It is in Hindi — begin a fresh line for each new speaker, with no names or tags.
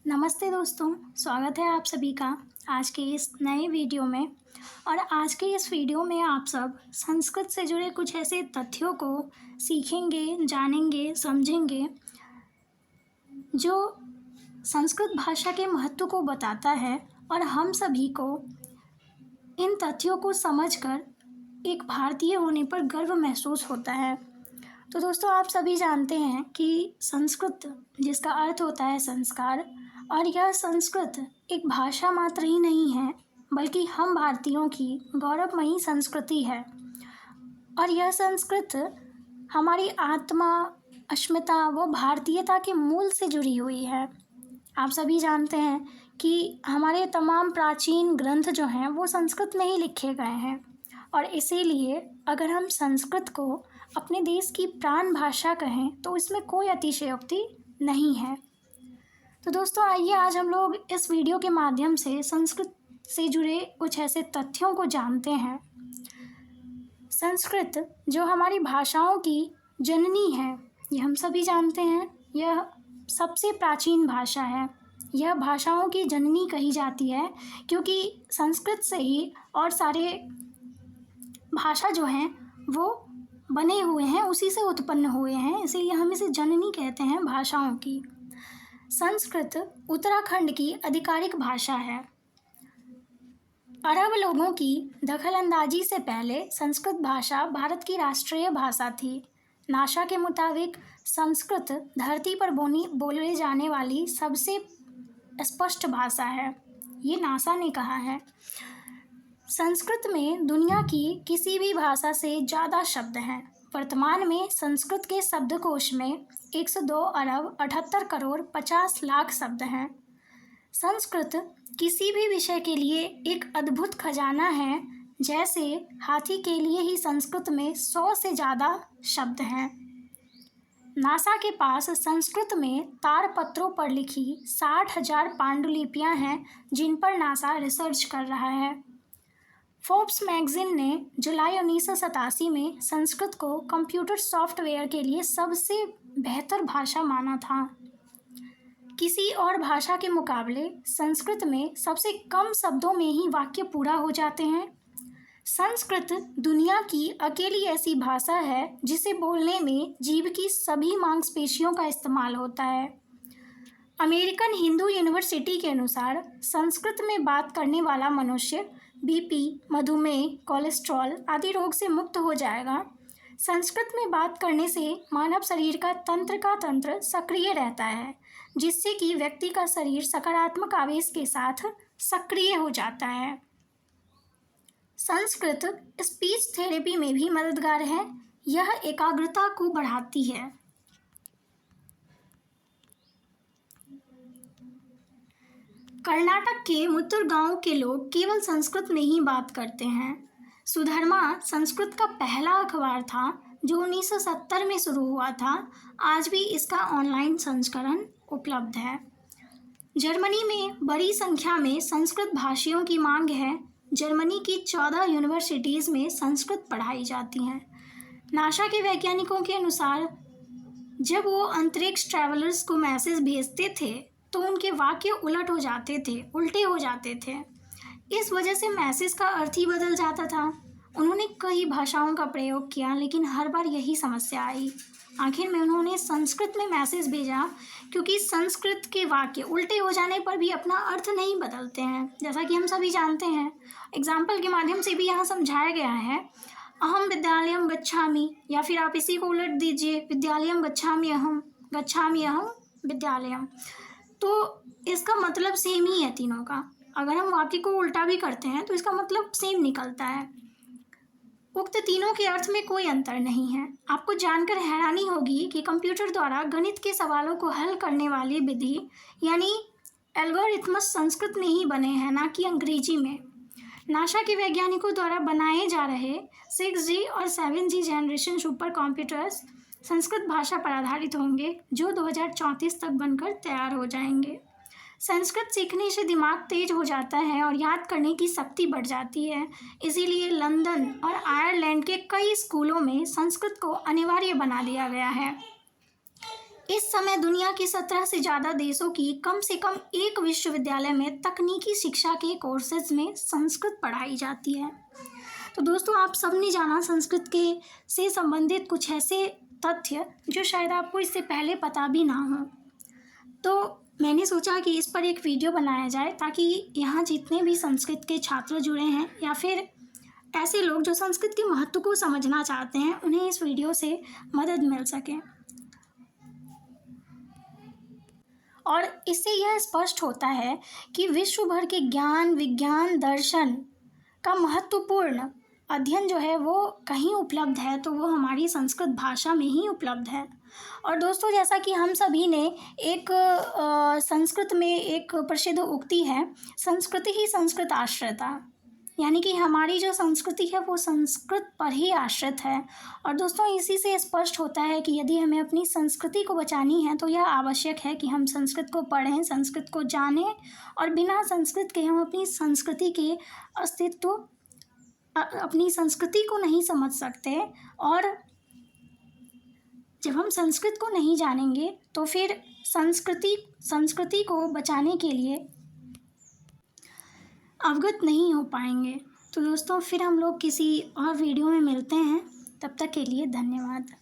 नमस्ते दोस्तों, स्वागत है आप सभी का आज के इस नए वीडियो में। और आज के इस वीडियो में आप सब संस्कृत से जुड़े कुछ ऐसे तथ्यों को सीखेंगे, जानेंगे, समझेंगे जो संस्कृत भाषा के महत्व को बताता है। और हम सभी को इन तथ्यों को समझकर एक भारतीय होने पर गर्व महसूस होता है। तो दोस्तों, आप सभी जानते हैं कि संस्कृत, जिसका अर्थ होता है संस्कार, और यह संस्कृत एक भाषा मात्र ही नहीं है बल्कि हम भारतीयों की गौरवमयी संस्कृति है। और यह संस्कृत हमारी आत्मा, अस्मिता व भारतीयता के मूल से जुड़ी हुई है। आप सभी जानते हैं कि हमारे तमाम प्राचीन ग्रंथ जो हैं वो संस्कृत में ही लिखे गए हैं। और इसीलिए अगर हम संस्कृत को अपने देश की प्राण भाषा कहें तो इसमें कोई अतिशयोक्ति नहीं है। तो दोस्तों, आइए आज हम लोग इस वीडियो के माध्यम से संस्कृत से जुड़े कुछ ऐसे तथ्यों को जानते हैं। संस्कृत जो हमारी भाषाओं की जननी है, ये हम सभी जानते हैं। यह सबसे प्राचीन भाषा है। यह भाषाओं की जननी कही जाती है क्योंकि संस्कृत से ही और सारे भाषा जो हैं वो बने हुए हैं, उसी से उत्पन्न हुए हैं। इसीलिए हम इसे जननी कहते हैं भाषाओं की। संस्कृत उत्तराखंड की आधिकारिक भाषा है। अरब लोगों की दखलंदाजी से पहले संस्कृत भाषा भारत की राष्ट्रीय भाषा थी। नासा के मुताबिक संस्कृत धरती पर बोले जाने वाली सबसे स्पष्ट भाषा है। ये नासा ने कहा है। संस्कृत में दुनिया की किसी भी भाषा से ज़्यादा शब्द हैं। वर्तमान में संस्कृत के शब्दकोश में 102 अरब 78 करोड़ 50 लाख शब्द हैं। संस्कृत किसी भी विषय के लिए एक अद्भुत खजाना है। जैसे हाथी के लिए ही संस्कृत में 100 से ज़्यादा शब्द हैं। नासा के पास संस्कृत में ताड़पत्रों पर लिखी 60,000 पांडुलिपियाँ हैं जिन पर नासा रिसर्च कर रहा है। फोर्ब्स मैगजीन ने जुलाई 1987 में संस्कृत को कंप्यूटर सॉफ्टवेयर के लिए सबसे बेहतर भाषा माना था। किसी और भाषा के मुकाबले संस्कृत में सबसे कम शब्दों में ही वाक्य पूरा हो जाते हैं। संस्कृत दुनिया की अकेली ऐसी भाषा है जिसे बोलने में जीभ की सभी मांसपेशियों का इस्तेमाल होता है। अमेरिकन हिंदू यूनिवर्सिटी के अनुसार संस्कृत में बात करने वाला मनुष्य बीपी, मधुमेह, कोलेस्ट्रॉल आदि रोग से मुक्त हो जाएगा। संस्कृत में बात करने से मानव शरीर का तंत्र सक्रिय रहता है, जिससे कि व्यक्ति का शरीर सकारात्मक आवेश के साथ सक्रिय हो जाता है। संस्कृत स्पीच थेरेपी में भी मददगार है। यह एकाग्रता को बढ़ाती है। कर्नाटक के मुत्तुर गांव के लोग केवल संस्कृत में ही बात करते हैं। सुधर्मा संस्कृत का पहला अखबार था जो 1970 में शुरू हुआ था। आज भी इसका ऑनलाइन संस्करण उपलब्ध है। जर्मनी में बड़ी संख्या में संस्कृत भाषियों की मांग है। जर्मनी की 14 यूनिवर्सिटीज़ में संस्कृत पढ़ाई जाती हैं। नासा के वैज्ञानिकों के अनुसार जब वो अंतरिक्ष ट्रैवलर्स को मैसेज भेजते थे तो उनके वाक्य उल्टे हो जाते थे। इस वजह से मैसेज का अर्थ ही बदल जाता था। उन्होंने कई भाषाओं का प्रयोग किया लेकिन हर बार यही समस्या आई। आखिर में उन्होंने संस्कृत में मैसेज भेजा क्योंकि संस्कृत के वाक्य उल्टे हो जाने पर भी अपना अर्थ नहीं बदलते हैं, जैसा कि हम सभी जानते हैं। एग्जाम्पल के माध्यम से भी यहाँ समझाया गया है, अहम विद्यालयम गच्छामि, या फिर आप इसी को उलट दीजिए, विद्यालयम गच्छामि अहम विद्यालयम। तो इसका मतलब सेम ही है तीनों का। अगर हम वाक्य को उल्टा भी करते हैं तो इसका मतलब सेम निकलता है। उक्त तीनों के अर्थ में कोई अंतर नहीं है। आपको जानकर हैरानी होगी कि कंप्यूटर द्वारा गणित के सवालों को हल करने वाली विधि यानी एल्गोरिथम्स संस्कृत में ही बने हैं, ना कि अंग्रेजी में। नासा के वैज्ञानिकों द्वारा बनाए जा रहे 6G और 7G generation super computers Sanskrit भाषा पर आधारित होंगे जो 2034 तक बनकर तैयार हो जाएंगे। संस्कृत सीखने से दिमाग तेज हो जाता है और याद करने की शक्ति बढ़ जाती है। इसीलिए लंदन और आयरलैंड के कई स्कूलों में संस्कृत को अनिवार्य बना दिया गया है। इस समय दुनिया के 17 से ज़्यादा देशों की कम से कम एक विश्वविद्यालय में तकनीकी शिक्षा के कोर्सेज में संस्कृत पढ़ाई जाती है। तो दोस्तों, आप सबने जाना संस्कृत के से संबंधित कुछ ऐसे तथ्य जो शायद आपको इससे पहले पता भी ना हो। तो मैंने सोचा कि इस पर एक वीडियो बनाया जाए ताकि यहाँ जितने भी संस्कृत के छात्र जुड़े हैं या फिर ऐसे लोग जो संस्कृत के महत्व को समझना चाहते हैं, उन्हें इस वीडियो से मदद मिल सके। और इससे यह स्पष्ट होता है कि विश्व भर के ज्ञान, विज्ञान, दर्शन का महत्वपूर्ण अध्ययन जो है वो कहीं उपलब्ध है तो वो हमारी संस्कृत भाषा में ही उपलब्ध है। और दोस्तों, जैसा कि हम सभी ने एक संस्कृत में एक प्रसिद्ध उक्ति है, संस्कृति ही संस्कृत आश्रिता, यानी कि हमारी जो संस्कृति है वो संस्कृत पर ही आश्रित है। और दोस्तों, इसी से स्पष्ट होता है कि यदि हमें अपनी संस्कृति को बचानी है तो यह आवश्यक है कि हम संस्कृत को पढ़ें, संस्कृत को जानें, और बिना संस्कृत के हम अपनी संस्कृति के अस्तित्व, अपनी संस्कृति को नहीं समझ सकते। और जब हम संस्कृत को नहीं जानेंगे तो फिर संस्कृति को बचाने के लिए अवगत नहीं हो पाएंगे। तो दोस्तों, फिर हम लोग किसी और वीडियो में मिलते हैं। तब तक के लिए धन्यवाद।